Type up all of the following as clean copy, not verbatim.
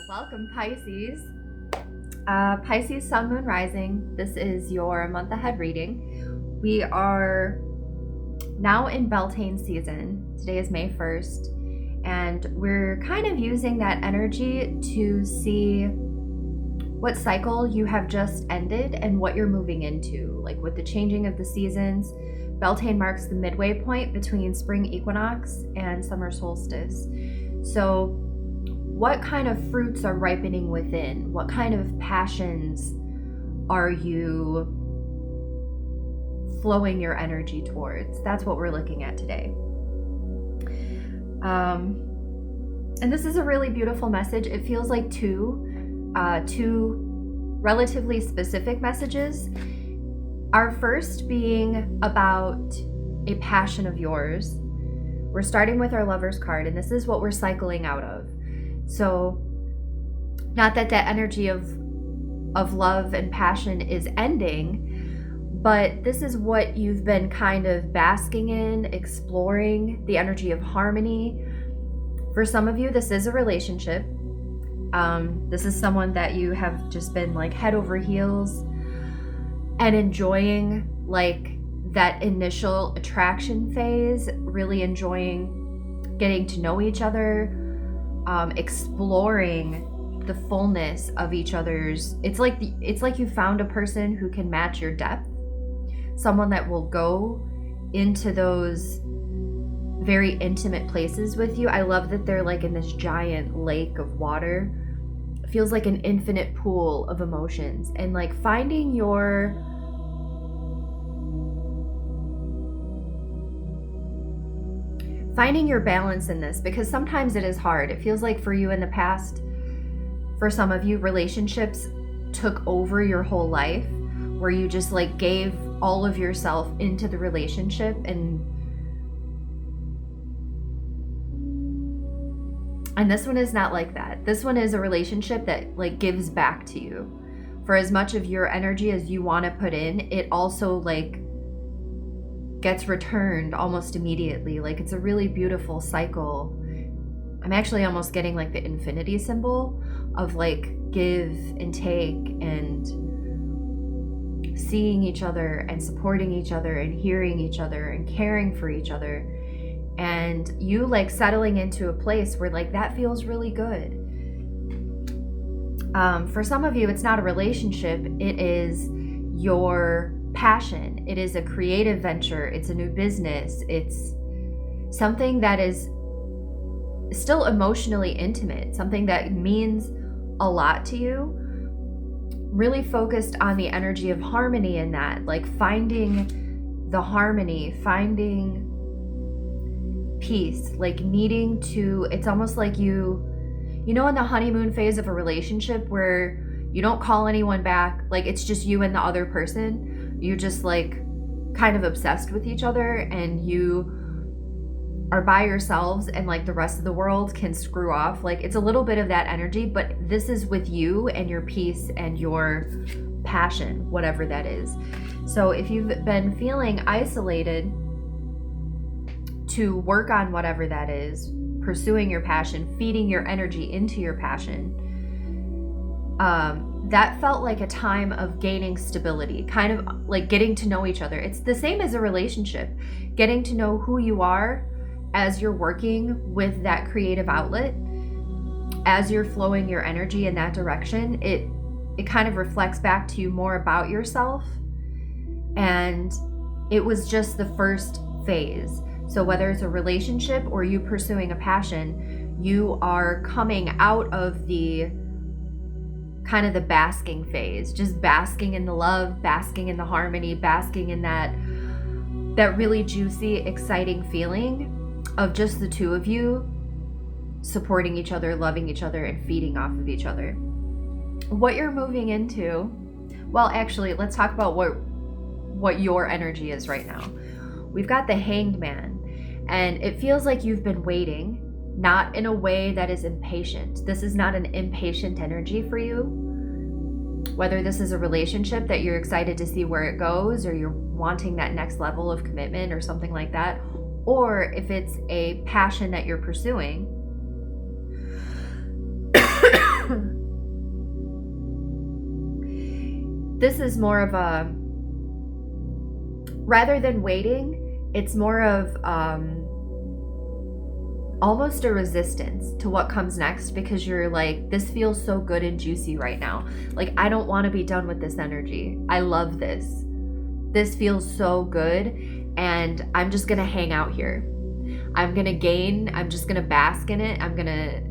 Welcome, Pisces. Pisces, Sun, Moon, Rising. This is your month ahead reading. We are now in Beltane season. Today is May 1st, and we're kind of using that energy to see what cycle you have just ended and what you're moving into. Like with the changing of the seasons, Beltane marks the midway point between spring equinox and summer solstice. So what kind of fruits are ripening within? What kind of passions are you flowing your energy towards? That's what we're looking at today. And this is a really beautiful message. It feels like two relatively specific messages. Our first being about a passion of yours. We're starting with our Lover's card, and this is what we're cycling out of. So, not that energy of love and passion is ending, but this is what you've been kind of basking in, exploring, the energy of harmony. For some of you, this is a relationship. This is someone that you have just been like head over heels and enjoying like that initial attraction phase, really enjoying getting to know each other, exploring the fullness of each other's. It's like you found a person who can match your depth, someone that will go into those very intimate places with you. I love that they're like in this giant lake of water. It feels like an infinite pool of emotions, and like finding your balance in this, because sometimes it is hard. It feels like for you in the past, for some of you, relationships took over your whole life, where you just like gave all of yourself into the relationship, and this one is not like that. This one is a relationship that like gives back to you. For as much of your energy as you want to put in, it also like gets returned almost immediately. Like it's a really beautiful cycle. I'm actually almost getting like the infinity symbol of like give and take, and seeing each other and supporting each other and hearing each other and caring for each other, and you like settling into a place where like that feels really good. For some of you, it's not a relationship, it is your passion. It is a creative venture. It's a new business. It's something that is still emotionally intimate, something that means a lot to you. Really focused on the energy of harmony in that, like finding the harmony, finding peace, like needing to, it's almost like you know in the honeymoon phase of a relationship where you don't call anyone back, like it's just you and the other person. You just like kind of obsessed with each other, and you are by yourselves, and like the rest of the world can screw off. Like it's a little bit of that energy, but this is with you and your peace and your passion, whatever that is. So if you've been feeling isolated, to work on whatever that is, pursuing your passion, feeding your energy into your passion, that felt like a time of gaining stability, kind of like getting to know each other. It's the same as a relationship, getting to know who you are as you're working with that creative outlet, as you're flowing your energy in that direction. It kind of reflects back to you more about yourself, and it was just the first phase. So whether it's a relationship or you pursuing a passion, you are coming out of the kind of the basking phase, just basking in the love, basking in the harmony, basking in that really juicy, exciting feeling of just the two of you supporting each other, loving each other, and feeding off of each other. What you're moving into, well, actually, let's talk about what your energy is right now. We've got the Hanged Man, and it feels like you've been waiting, not in a way that is impatient. This is not an impatient energy for you. Whether this is a relationship that you're excited to see where it goes, or you're wanting that next level of commitment or something like that, or if it's a passion that you're pursuing, this is more of a, rather than waiting, it's more of almost a resistance to what comes next, because you're like, this feels so good and juicy right now. Like, I don't want to be done with this energy. I love this. This feels so good, and I'm just going to hang out here. I'm going to gain. I'm just going to bask in it. I'm going to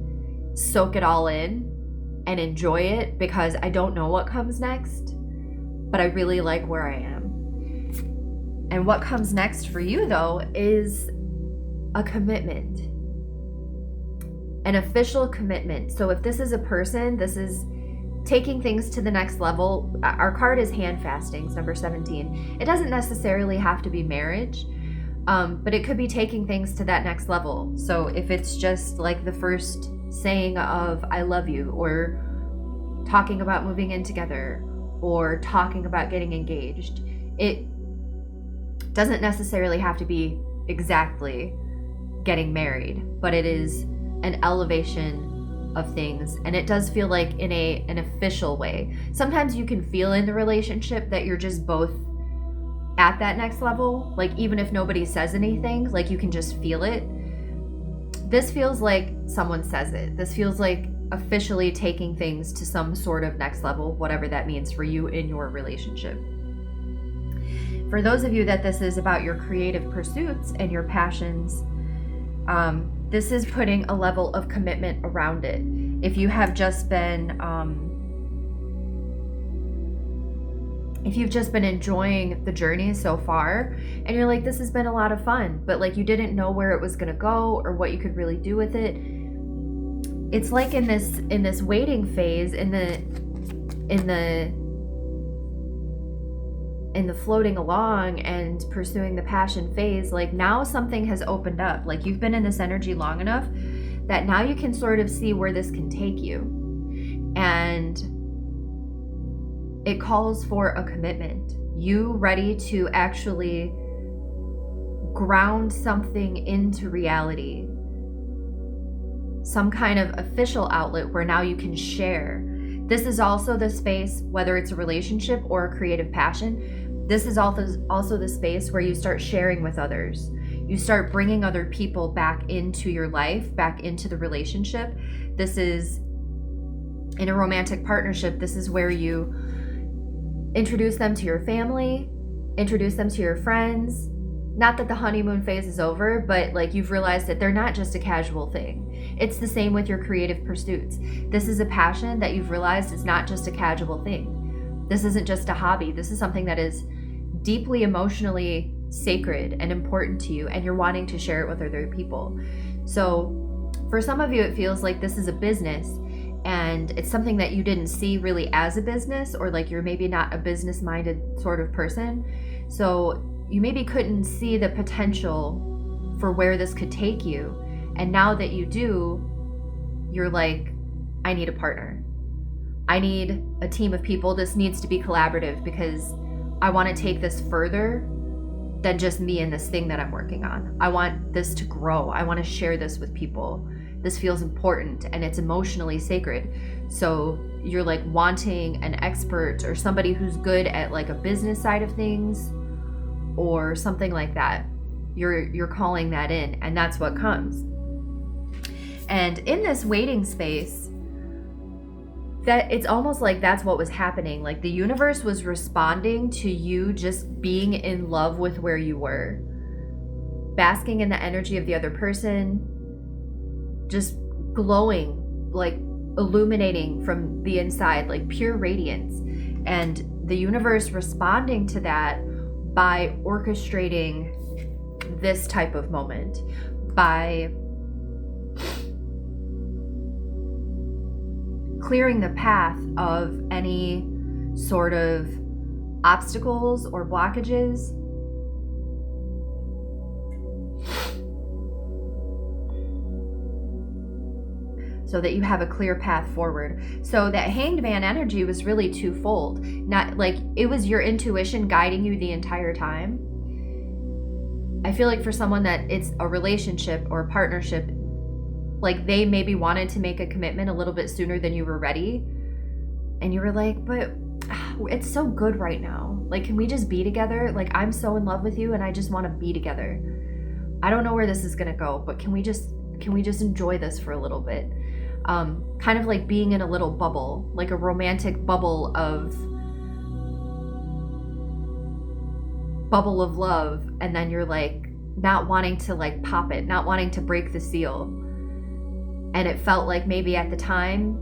soak it all in and enjoy it, because I don't know what comes next, but I really like where I am. And what comes next for you, though, is a commitment. An official commitment. So if this is a person, this is taking things to the next level. Our card is handfastings, number 17. It doesn't necessarily have to be marriage, but it could be taking things to that next level. So if it's just like the first saying of I love you, or talking about moving in together, or talking about getting engaged, it doesn't necessarily have to be exactly getting married, but it is an elevation of things, and it does feel like in an official way. Sometimes you can feel in the relationship that you're just both at that next level, like even if nobody says anything, like you can just feel it. This feels like someone says it. This feels like officially taking things to some sort of next level, whatever that means for you in your relationship. For those of you that this is about your creative pursuits and your passions, this is putting a level of commitment around it. If you have just been, if you've just been enjoying the journey so far, and you're like, this has been a lot of fun, but like you didn't know where it was gonna go or what you could really do with it. It's like in this waiting phase, in the floating along and pursuing the passion phase, like now something has opened up. Like you've been in this energy long enough that now you can sort of see where this can take you. And it calls for a commitment. You ready to actually ground something into reality. Some kind of official outlet where now you can share. This is also the space, whether it's a relationship or a creative passion, this is also the space where you start sharing with others. You start bringing other people back into your life, back into the relationship. This is, in a romantic partnership, this is where you introduce them to your family, introduce them to your friends. Not that the honeymoon phase is over, but like you've realized that they're not just a casual thing. It's the same with your creative pursuits. This is a passion that you've realized is not just a casual thing. This isn't just a hobby. This is something that is deeply emotionally sacred and important to you, and you're wanting to share it with other people. So for some of you, it feels like this is a business, and it's something that you didn't see really as a business, or like you're maybe not a business-minded sort of person. So you maybe couldn't see the potential for where this could take you. And now that you do, you're like, I need a partner. I need a team of people. This needs to be collaborative, because I want to take this further than just me and this thing that I'm working on. I want this to grow. I want to share this with people. This feels important and it's emotionally sacred. So you're like wanting an expert or somebody who's good at like a business side of things or something like that. You're calling that in, and that's what comes. And in this waiting space, that it's almost like that's what was happening. Like the universe was responding to you just being in love with where you were, basking in the energy of the other person, just glowing, like illuminating from the inside, like pure radiance. And the universe responding to that by orchestrating this type of moment, by clearing the path of any sort of obstacles or blockages. So that you have a clear path forward. So that Hanged Man energy was really twofold. Not like it was your intuition guiding you the entire time. I feel like for someone that it's a relationship or a partnership, like they maybe wanted to make a commitment a little bit sooner than you were ready. And you were like, but it's so good right now. Like, can we just be together? Like, I'm so in love with you and I just want to be together. I don't know where this is gonna go, but can we just enjoy this for a little bit? Kind of like being in a little bubble, like a romantic bubble of love, and then you're like not wanting to like pop it, not wanting to break the seal. And it felt like maybe at the time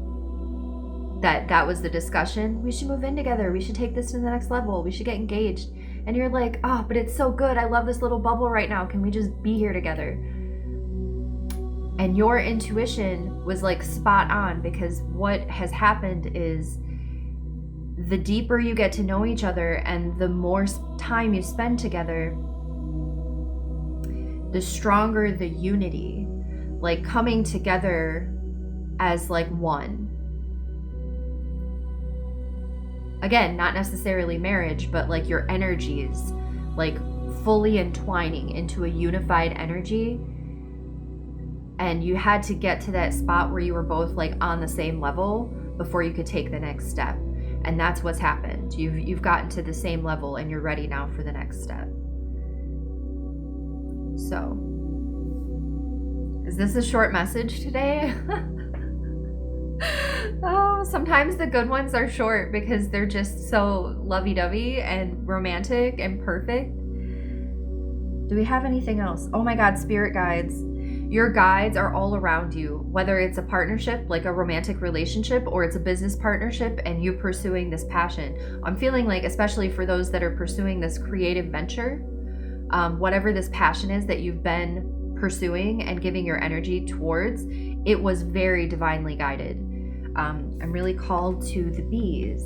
that was the discussion. We should move in together. We should take this to the next level. We should get engaged. And you're like, oh, but it's so good. I love this little bubble right now. Can we just be here together? And your intuition was like spot on, because what has happened is the deeper you get to know each other and the more time you spend together, the stronger the unity, like coming together as like one. Again, not necessarily marriage, but like your energies, like fully entwining into a unified energy. And you had to get to that spot where you were both like on the same level before you could take the next step. And that's what's happened. You've gotten to the same level and you're ready now for the next step. So, is this a short message today? Oh, sometimes the good ones are short because they're just so lovey-dovey and romantic and perfect. Do we have anything else? Oh my God, spirit guides. Your guides are all around you, whether it's a partnership, like a romantic relationship, or it's a business partnership and you pursuing this passion. I'm feeling like, especially for those that are pursuing this creative venture, whatever this passion is that you've been pursuing and giving your energy towards, it was very divinely guided. I'm really called to the bees.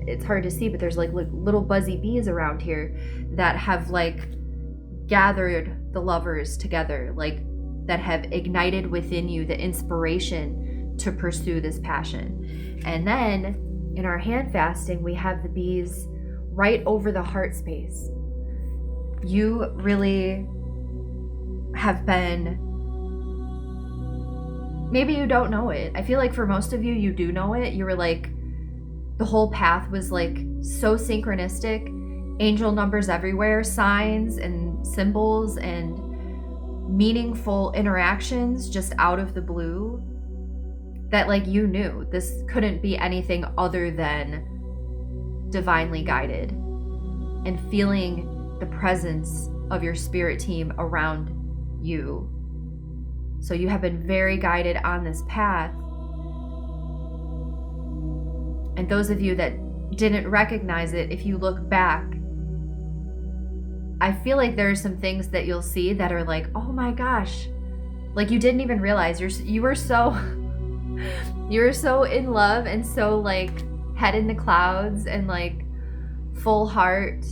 It's hard to see, but there's like little buzzy bees around here that have like gathered the lovers together, like that have ignited within you the inspiration to pursue this passion. And then in our hand fasting, we have the bees right over the heart space. You really have been, maybe you don't know it. I feel like for most of you, you do know it. You were like, the whole path was like so synchronistic, angel numbers everywhere, signs and symbols and meaningful interactions just out of the blue, that like you knew this couldn't be anything other than divinely guided, and feeling the presence of your spirit team around you. So you have been very guided on this path. And those of you that didn't recognize it, if you look back, I feel like there are some things that you'll see that are like, oh my gosh, like you didn't even realize you were so in love and so like head in the clouds and like full heart,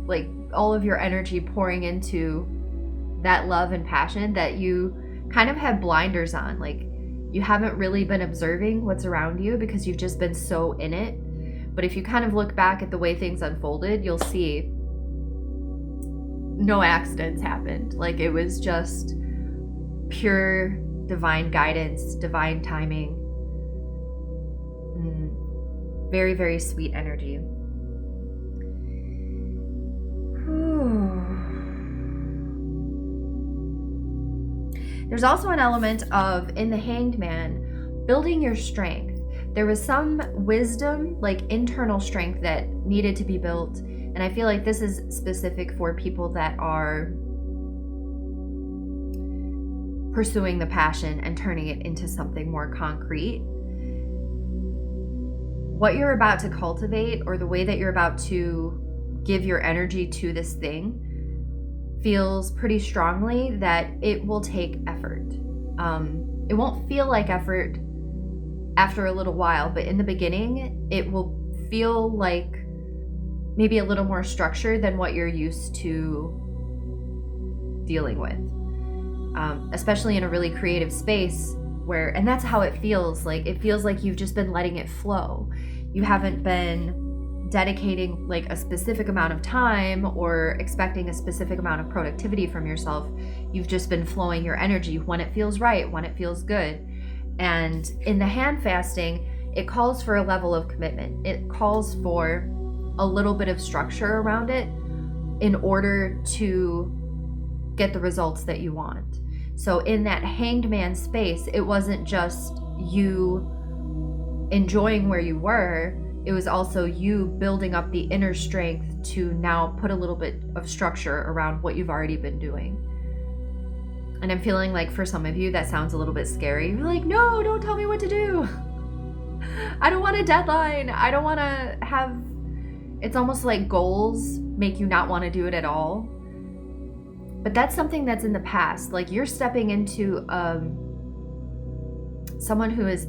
like all of your energy pouring into that love and passion, that you kind of have blinders on. Like you haven't really been observing what's around you because you've just been so in it. But if you kind of look back at the way things unfolded, you'll see no accidents happened. Like it was just pure divine guidance, divine timing. Very, very sweet energy. There's also an element of, in the Hanged Man, building your strength. There was some wisdom, like internal strength, that needed to be built. And I feel like this is specific for people that are pursuing the passion and turning it into something more concrete. What you're about to cultivate, or the way that you're about to give your energy to this thing, feels pretty strongly that it will take effort. It won't feel like effort after a little while, but in the beginning, it will feel like maybe a little more structure than what you're used to dealing with. Especially in a really creative space where, and that's how it feels like. It feels like you've just been letting it flow. You haven't been dedicating like a specific amount of time or expecting a specific amount of productivity from yourself. You've just been flowing your energy when it feels right, when it feels good. And in the hand fasting, it calls for a level of commitment. It calls for a little bit of structure around it in order to get the results that you want. So in that hanged man space, it wasn't just you enjoying where you were, it was also you building up the inner strength to now put a little bit of structure around what you've already been doing. And I'm feeling like for some of you that sounds a little bit scary. You're like, no, don't tell me what to do. I don't want a deadline. I don't want to have, it's almost like goals make you not want to do it at all. But that's something that's in the past. Like you're stepping into someone who is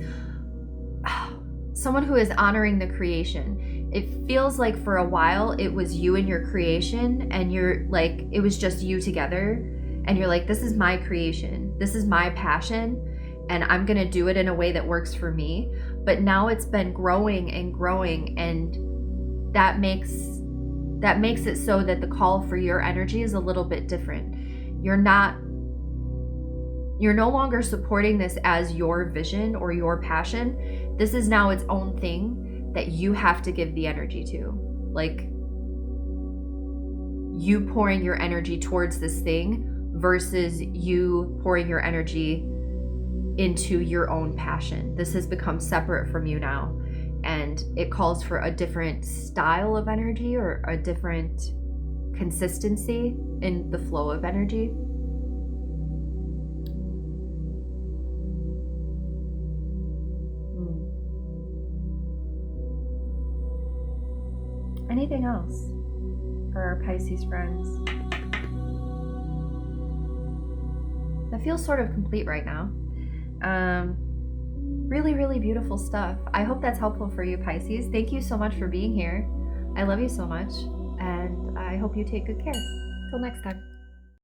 honoring the creation. It feels like for a while it was you and your creation, and you're like, it was just you together, and you're like, this is my creation, this is my passion, and I'm gonna do it in a way that works for me. But now it's been growing and growing, and that makes it so that the call for your energy is a little bit different. You're no longer supporting this as your vision or your passion. This is now its own thing that you have to give the energy to. Like you pouring your energy towards this thing versus you pouring your energy into your own passion. This has become separate from you now, and it calls for a different style of energy or a different consistency in the flow of energy. Anything else for our Pisces friends? That feels sort of complete right now. Really, really beautiful stuff. I hope that's helpful for you, Pisces. Thank you so much for being here. I love you so much, and I hope you take good care. Till next time.